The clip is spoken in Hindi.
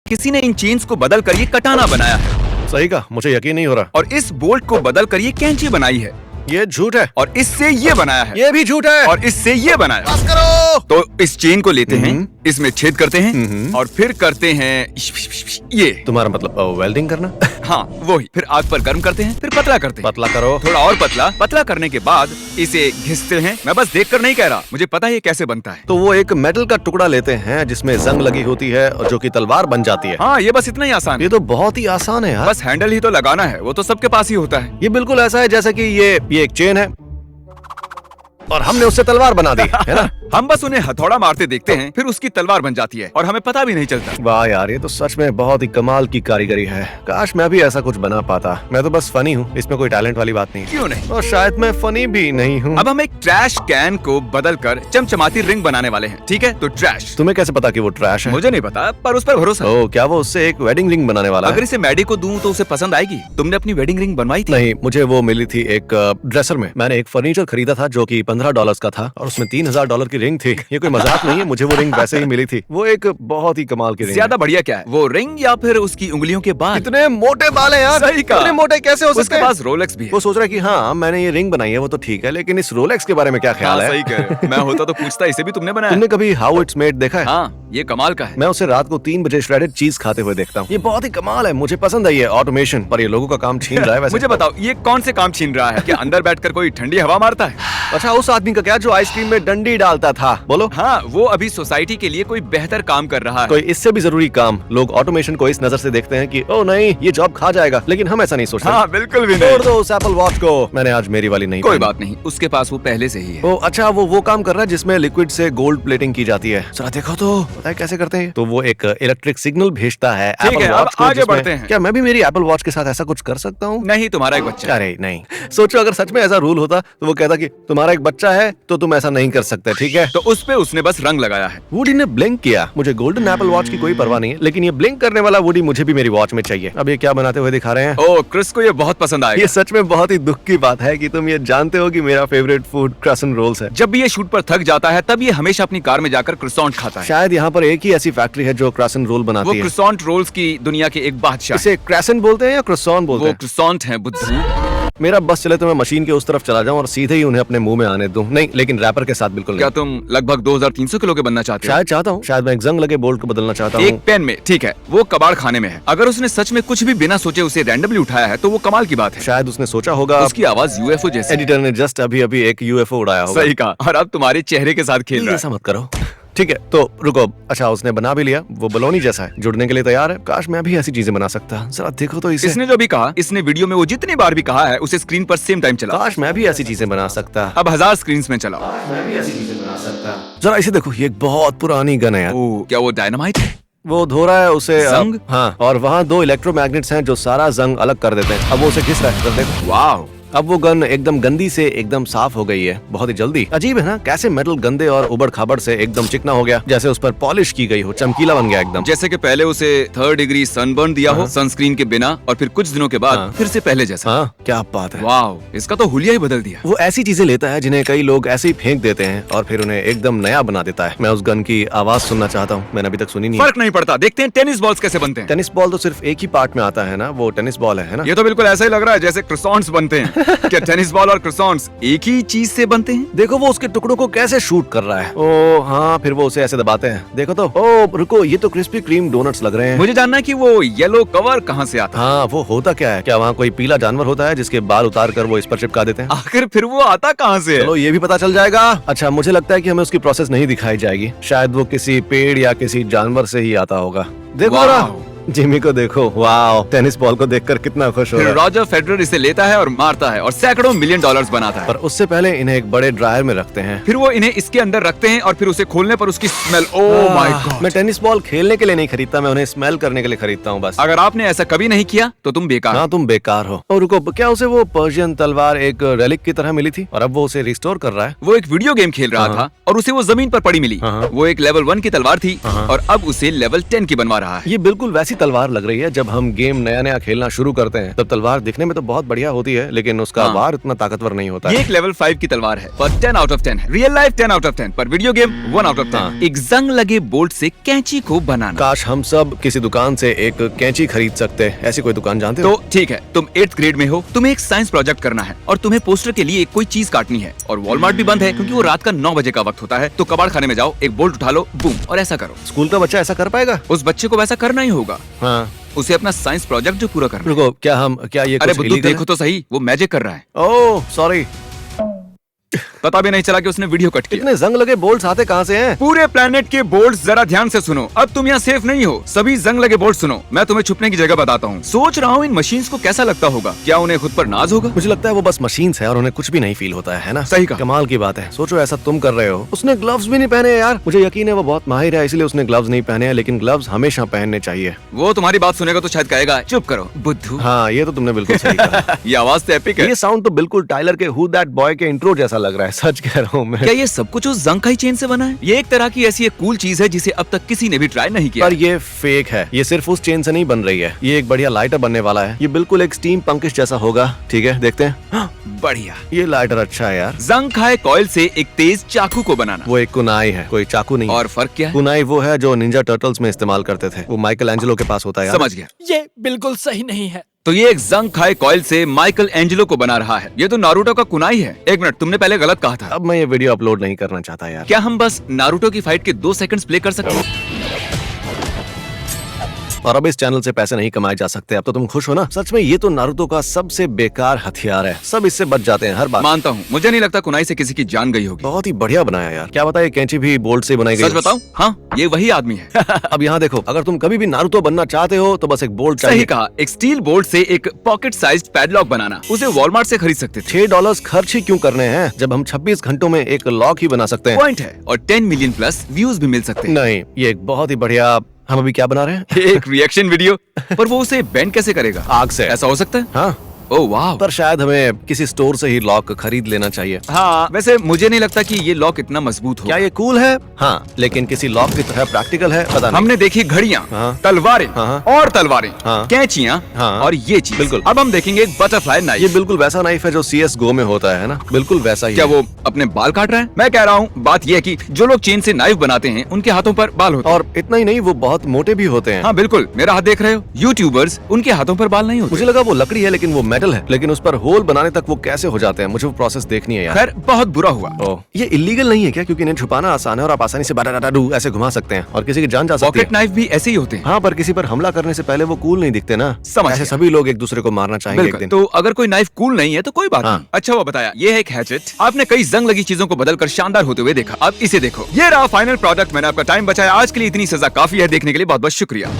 किसी ने इन चेन्स को बदल कर ये कटाना बनाया है। सही कहा, मुझे यकीन नहीं हो रहा। और इस बोल्ट को बदल कर ये कैंची बनाई है। ये झूठ है। और इससे ये बनाया है। ये भी झूठ है। और इससे ये बनाया। बस करो। तो इस चेन को लेते हैं, इसमें छेद करते हैं और फिर करते हैं ये। तुम्हारा मतलब वेल्डिंग करना? हाँ वही। फिर आग पर गर्म करते हैं, फिर पतला करते हैं। पतला करो। थोड़ा और पतला करने के बाद इसे घिसते हैं। मैं बस देखकर नहीं कह रहा, मुझे पता है ये कैसे बनता है। तो वो एक मेटल का टुकड़ा लेते हैं जिसमें जंग लगी होती है और जो कि तलवार बन जाती है। हाँ ये बस इतना ही आसान है। ये तो बहुत ही आसान है यार। बस हैंडल ही तो लगाना है, वो तो सबके पास ही होता है। ये बिल्कुल ऐसा है जैसे कि ये एक चेन है और हमने उससे तलवार बना दी है ना। हम बस उन्हें हथौड़ा मारते देखते हैं, फिर उसकी तलवार बन जाती है और हमें पता भी नहीं चलता। वाह यार, ये तो सच में बहुत ही कमाल की कारीगरी है। काश मैं भी ऐसा कुछ बना पाता। मैं तो बस फनी हूँ, इसमें कोई टैलेंट वाली बात नहीं। क्यों नहीं? और शायद मैं फनी भी नहीं हूँ। अब हम एक ट्रैश कैन को बदल कर चमचमाती रिंग बनाने वाले हैं। ठीक है, तो ट्रैश। तुम्हें कैसे पता कि वो ट्रैश है? मुझे नहीं पता, पर उस पर भरोसा। ओह, क्या वो उससे एक वेडिंग रिंग बनाने वाला है? अगर इसे मैडी को दूं तो उसे पसंद आएगी। तुमने अपनी वेडिंग रिंग बनवाई थी? नहीं, मुझे वो मिली थी एक ड्रेसर में। मैंने एक फर्नीचर खरीदा था जो कि $15 का था और उसमें $3000 की रिंग थी। ये कोई मजाक नहीं है, मुझे वो रिंग वैसे ही मिली थी। वो एक बहुत ही कमाल की रिंग। ज्यादा बढ़िया क्या है, वो रिंग या फिर उसकी उंगलियों के बाल? इतने मोटे बाल हैं यार। सही कहा। इतने मोटे कैसे हो सकते उसके हैं? पास रोलेक्स भी है। वो सोच रहा है कि हाँ मैंने ये रिंग बनाई है, वो तो ठीक है, लेकिन इस रोलेक्स के बारे में क्या ख्याल है? सही कह रहे हो। मैं होता तो पूछता, इसे भी तुमने बनाया? तुमने कभी हाउ इट्स मेड देखा है? हाँ, ये कमाल का है। मैं उसे रात को 3 बजे श्रेडेड चीज खाते हुए देखता हूँ। ये बहुत ही कमाल है, मुझे पसंद है ये ऑटोमेशन। पर ये लोगों का काम छीन रहा है वैसे। मुझे बताओ, ये कौन से काम छीन रहा है? क्या अंदर बैठकर कोई ठंडी हवा मारता है? अच्छा, उस आदमी का क्या जो आइसक्रीम में डंडी डालता था? बोलो। हाँ, वो अभी सोसाइटी के लिए कोई बेहतर काम कर रहा है। कोई इससे भी जरूरी काम। लोग ऑटोमेशन को इस नजर से देखते हैं कि ओ नहीं, ये जॉब खा जाएगा, लेकिन हम ऐसा नहीं सोचते। हाँ बिल्कुल भी नहीं। छोड़ दो उस एप्पल वॉच को। मैंने आज मेरी वाली नहीं कोई पहनी। बात नहीं, उसके पास वो पहले से ही है। ओ अच्छा, वो काम कर रहा है जिसमें लिक्विड से गोल्ड प्लेटिंग की जाती है। जरा देखो तो, पता है कैसे करते हैं? तो वो एक इलेक्ट्रिक सिग्नल भेजता है ठीक एप्पल है, वॉच अब को, आगे जिसमें- बढ़ते हैं। क्या मैं भी मेरी एप्पल वॉच के साथ ऐसा कुछ कर सकता हूँ? नहीं, तुम्हारा एक बच्चा है। अरे नहीं, सोचो अगर सच में ऐसा रूल होता तो वो कहता कि तुम्हारा एक बच्चा है तो तुम ऐसा नहीं कर सकते, ठीक है? तो उस पे उसने बस रंग लगाया है। वुडी ने ब्लिंक किया। मुझे गोल्डन एप्पल वॉच की कोई परवाह नहीं है, लेकिन ये ब्लिंक करने वाला वुडी मुझे भी मेरी वॉच में चाहिए। अब ये क्या बनाते हुए दिखा रहे हैं? ओह, क्रिस को ये बहुत पसंद आएगा। ये सच में बहुत ही दुख की बात है कि तुम ये जानते हो कि मेरा फेवरेट फूड क्रॉसन रोल्स है। जब भी ये शूट पर थक जाता है तब ये हमेशा अपनी कार में जाकर क्रोसॉन्ट खाता है। शायद यहाँ पर एक ही ऐसी फैक्ट्री है जो क्रॉसन रोल वो बनाती है। क्रोसॉन्ट रोल्स की दुनिया के एक बादशाह हैं। इसे क्रॉसन बोलते हैं या क्रोसॉन बोलते वो हैं? क्रोसॉन्ट है बुद्धू। मेरा बस चले तो मैं मशीन के उस तरफ चला जाऊं और सीधे ही उन्हें अपने मुंह में आने दूं। नहीं, लेकिन रैपर के साथ बिल्कुल क्या नहीं। तुम लगभग 2300 किलो के बनना चाहते हो? शायद चाहता हूँ, शायद मैं एक जंग लगे बोल्ट को बदलना चाहता एक हूँ। पेन में। ठीक है, वो कबाड़ खाने में है। अगर उसने सच में कुछ भी बिना सोचे उसे रैंडमली उठाया है तो वो कमाल की बात है। शायद उसने सोचा होगा। उसकी आवाज यूएफओ जैसी। एडिटर ने जस्ट अभी एक यूएफओ उड़ाया होगा। सही कहा, और अब तुम्हारे चेहरे के साथ खेल रहा है। ऐसा मत करो। ठीक है, तो रुको। अच्छा, उसने बना भी लिया। वो बलौनी जैसा है, जुड़ने के लिए तैयार है। काश मैं भी ऐसी चीजें बना सकता। जरा देखो तो इसे। इसने जो भी कहा, इसने वीडियो में वो जितनी बार भी कहा है उसे स्क्रीन पर सेम टाइम चला। काश मैं भी ऐसी चीजें बना सकता। अब 1000 स्क्रीन में चलाओ। मैं भी ऐसी चीजें बना सकता। जरा इसे देखो, ये एक बहुत पुरानी गन है यार। ओह, क्या वो डायनामाइट है? वो धो रहा है उसे। जंग? हाँ, और वहाँ 2 इलेक्ट्रोमैग्नेट्स हैं जो सारा जंग अलग कर देते हैं। अब वो उसे घिस रहा है, जरा देखो। वाह, अब वो गन एकदम गंदी से एकदम साफ हो गई है, बहुत ही जल्दी। अजीब है ना, कैसे मेटल गंदे और उबड़ खाबड़ से एकदम चिकना हो गया, जैसे उस पर पॉलिश की गई हो, चमकीला बन गया एकदम। जैसे कि पहले उसे 3rd डिग्री सनबर्न दिया हो सनस्क्रीन के बिना, और फिर कुछ दिनों के बाद फिर से पहले जैसा। हाँ, क्या बात है। वाह, इसका तो हुलिया ही बदल दिया। वो ऐसी चीजें लेता है जिन्हें कई लोग ऐसे ही फेंक देते हैं और फिर उन्हें एकदम नया बना देता है। मैं उस गन की आवाज सुनना चाहता हूँ, मैंने अभी तक सुनी नहीं है। फर्क नहीं पड़ता, देखते हैं टेनिस बॉल्स कैसे बनते हैं। टेनिस बॉल तो सिर्फ एक ही पार्ट में आता है ना, वो टेनिस बॉल है ना? ये तो बिल्कुल ऐसा ही लग रहा है जैसे क्रोसॉन्ट्स बनते हैं। क्या टेनिस बॉल और क्रोसॉन्ट्स एक ही चीज से बनते हैं? देखो वो उसके टुकड़ों को कैसे शूट कर रहा है। ओ हाँ, फिर वो उसे ऐसे दबाते हैं। देखो तो। ओ रुको, ये तो क्रिस्पी क्रीम डोनट्स लग रहे हैं। मुझे जानना है कि वो येलो कवर कहाँ से आता है। हाँ, वो होता क्या है? क्या वहाँ कोई पीला जानवर होता है जिसके बाल उतार कर वो इस पर चिपका देते हैं? आखिर फिर वो आता कहाँ से है? चलो ये भी पता चल जाएगा। अच्छा, मुझे लगता है कि हमें उसकी प्रोसेस नहीं दिखाई जाएगी। शायद वो किसी पेड़ या किसी जानवर से ही आता होगा। देखो ना, जिमी को देखो। वाह, टेनिस बॉल को देखकर कितना खुश हो फिर रहा है। रॉजर फेडरर इसे लेता है और मारता है और सैकड़ों मिलियन डॉलर्स बनाता है। पर उससे पहले इन्हें एक बड़े ड्रायर में रखते हैं। फिर वो इन्हें इसके अंदर रखते हैं और फिर उसे खोलने पर उसकी स्मेल, ओह माय गॉड। मैं टेनिस बॉल खेलने के लिए नहीं खरीदता, मैं उन्हें स्मेल करने के लिए खरीदता हूँ बस। अगर आपने ऐसा कभी नहीं किया तो तुम बेकार। हाँ, तुम बेकार हो। और रुको, क्या उसे वो पर्शियन तलवार एक रेलिक की तरह मिली थी और अब वो उसे रिस्टोर कर रहा है? वो एक वीडियो गेम खेल रहा था और उसे वो जमीन पर पड़ी मिली। वो एक लेवल 1 की तलवार थी और अब उसे लेवल 10 की बनवा रहा है। ये बिल्कुल वैसी तलवार लग रही है। जब हम गेम नया नया खेलना शुरू करते हैं तब तलवार दिखने में तो बहुत बढ़िया होती है, लेकिन उसका हाँ। वार इतना ताकतवर नहीं होता। ये एक लेवल 5 की तलवार है पर 10 आउट ऑफ 10 है। रियल लाइफ 10 आउट ऑफ 10 पर वीडियो गेम 1 आउट ऑफ 10। हाँ। एक जंग लगे बोल्ट से कैंची को बनाना। काश हम सब किसी दुकान से एक कैंची खरीद सकते। ऐसी कोई दुकान जानते हो? तो ठीक है, तुम 8th ग्रेड में हो, तुम्हें एक साइंस प्रोजेक्ट करना है और तुम्हें पोस्टर के लिए कोई चीज काटनी है और वॉलमार्ट भी बंद है क्योंकि वो रात का 9 बजे का वक्त होता है। तो कबाड़ खाने में जाओ, एक बोल्ट उठा लो, बूम, और ऐसा करो। स्कूल का बच्चा ऐसा कर पाएगा? उस बच्चे को वैसा करना ही होगा। हाँ। उसे अपना साइंस प्रोजेक्ट जो पूरा करना है। रुको, क्या ये अरे कुछ बुद्धू illegal देखो तो सही, वो मैजिक कर रहा है। है? ओह सॉरी, पता भी नहीं चला कि उसने वीडियो कट किया। इतने जंग लगे बोल्ट्स आते कहाँ से हैं? पूरे प्लेनेट के बोल्ट्स जरा ध्यान से सुनो। अब तुम यहाँ सेफ नहीं हो, सभी जंग लगे बोल्ट सुनो। मैं तुम्हें छुपने की जगह बताता हूँ। सोच रहा हूँ इन मशीन्स को कैसा लगता होगा, क्या उन्हें खुद पर नाज होगा? मुझे लगता है वो बस मशीन्स है और उन्हें कुछ भी नहीं फील होता है ना? सही कहा। कमाल की बात है। सोचो ऐसा तुम कर रहे हो, उसने ग्लव्स भी नहीं पहने यार। मुझे यकीन है वो बहुत माहिर है इसलिए उसने ग्लव्स नहीं पहने हैं, लेकिन ग्लव्स हमेशा पहनने चाहिए। वो तुम्हारी बात सुनेगा तो शायद कहेगा चुप करो बुद्धू। हाँ, ये तो तुमने बिल्कुल सही कहा। ये आवाज तो एपिक है। ये साउंड तो बिल्कुल टाइलर के हु दैट बॉय के इंट्रो जैसा लग रहा है, सच कह रहा हूँ मैं। क्या ये सब कुछ उस जंग खाई चेन से बना है? ये एक तरह की ऐसी एक कूल चीज है जिसे अब तक किसी ने भी ट्राई नहीं किया। पर ये फेक है, ये सिर्फ उस चेन से नहीं बन रही है। ये एक बढ़िया लाइटर बनने वाला है। ये बिल्कुल एक स्टीम पंकिश जैसा होगा। ठीक है, देखते हैं। बढ़िया। ये लाइटर अच्छा है यार। जंग खाए कॉइल से एक तेज चाकू को बनाना। वो एक कुनाई है, कोई चाकू नहीं। और फर्क क्या है? कुनाई वो है जो निंजा टर्टल्स में इस्तेमाल करते थे। वो माइकल एंजेलो के पास होता है यार। समझ गया। ये बिल्कुल सही नहीं है। तो ये एक जंग खाए कॉइल से माइकल एंजेलो को बना रहा है। ये तो नारुतो का कुनाई है। एक मिनट, तुमने पहले गलत कहा था। अब मैं ये वीडियो अपलोड नहीं करना चाहता यार। क्या हम बस नारुतो की फाइट के 2 सेकंड्स प्ले कर सकते हैं? और अब इस चैनल से पैसे नहीं कमाए जा सकते। अब तो तुम खुश हो ना? सच में ये तो नारुतो का सबसे बेकार हथियार है। सब इससे बच जाते हैं हर बार। मानता हूँ, मुझे नहीं लगता कुनाई से किसी की जान गई होगी। बहुत ही बढ़िया बनाया यार। क्या बताए, कैंची भी बोल्ट से बनाई गई। सच बताऊं? हाँ, ये वही आदमी है। अब यहाँ देखो, अगर तुम कभी भी नारुतो बनना चाहते हो तो बस एक बोल्ट सही चाहिए। कहा। एक स्टील बोल्ट से एक पॉकेट साइज पैडलॉक बनाना, उसे वॉलमार्ट से खरीद सकते थे। $6 खर्च ही क्यों करने हैं जब हम 26 घंटों में एक लॉक ही बना सकते हैं। पॉइंट है। और 10 मिलियन प्लस व्यूज भी मिल सकते हैं। नहीं, ये एक बहुत ही बढ़िया। हम अभी क्या बना रहे हैं? एक रिएक्शन वीडियो। पर वो उसे बेंड कैसे करेगा? आग से। ऐसा हो सकता है? हाँ, ओह वाह। पर शायद हमें किसी स्टोर से ही लॉक खरीद लेना चाहिए। हाँ, वैसे मुझे नहीं लगता कि ये लॉक इतना मजबूत क्या होगा। ये कूल है? हाँ, लेकिन किसी लॉक की तरह प्रैक्टिकल है? पता नहीं। हमने देखी घड़ियां, हाँ। तलवारें हाँ। और तलवारें, हाँ। कैंचियां हाँ। और ये चीज। बिल्कुल। अब हम देखेंगे एक बटरफ्लाई नाइफ। ये बिल्कुल वैसा नाइफ है जो CS:GO में होता है ना? बिल्कुल वैसा ही क्या है। वो अपने बाल काट रहा है? मैं कह रहा हूँ बात ये है कि जो लोग चेन से नाइफ बनाते हैं उनके हाथों पर बाल होते हैं। और इतना ही नहीं, वो बहुत मोटे भी होते हैं। हाँ बिल्कुल, मेरा हाथ देख रहे हो? यूट्यूबर्स, उनके हाथों पर बाल नहीं होते। मुझे लगा वो लकड़ी है लेकिन वो मेटल है। लेकिन उस पर होल बनाने तक वो कैसे हो जाते हैं, मुझे वो प्रोसेस देखनी है यार। खैर, बहुत बुरा हुआ। ओह, ये इलीगल नहीं है क्या? क्योंकि इन्हें छुपाना आसान है और आप आसानी से बाडा ऐसे घुमा सकते हैं और किसी की जान जा सकती पॉकेट है। नाइफ भी ऐसे ही होते हैं। हाँ, पर किसी पर हमला करने से पहले वो कूल नहीं दिखते ना। समझ ऐसे गया। सभी लोग एक दूसरे को मारना चाहेंगे एक बिल्कुल। दिन। तो अगर कोई नाइफ कूल नहीं है तो कोई बात हाँ। नहीं। अच्छा हुआ बताया। ये है एक हैचेट। आपने कई जंग लगी चीजों को बदलकर शानदार होते हुए देखा। अब इसे देखो। ये रहा फाइनल प्रोडक्ट। मैंने आपका टाइम बचाया। आज के लिए इतनी सजा काफी है। देखने के लिए बहुत बहुत शुक्रिया।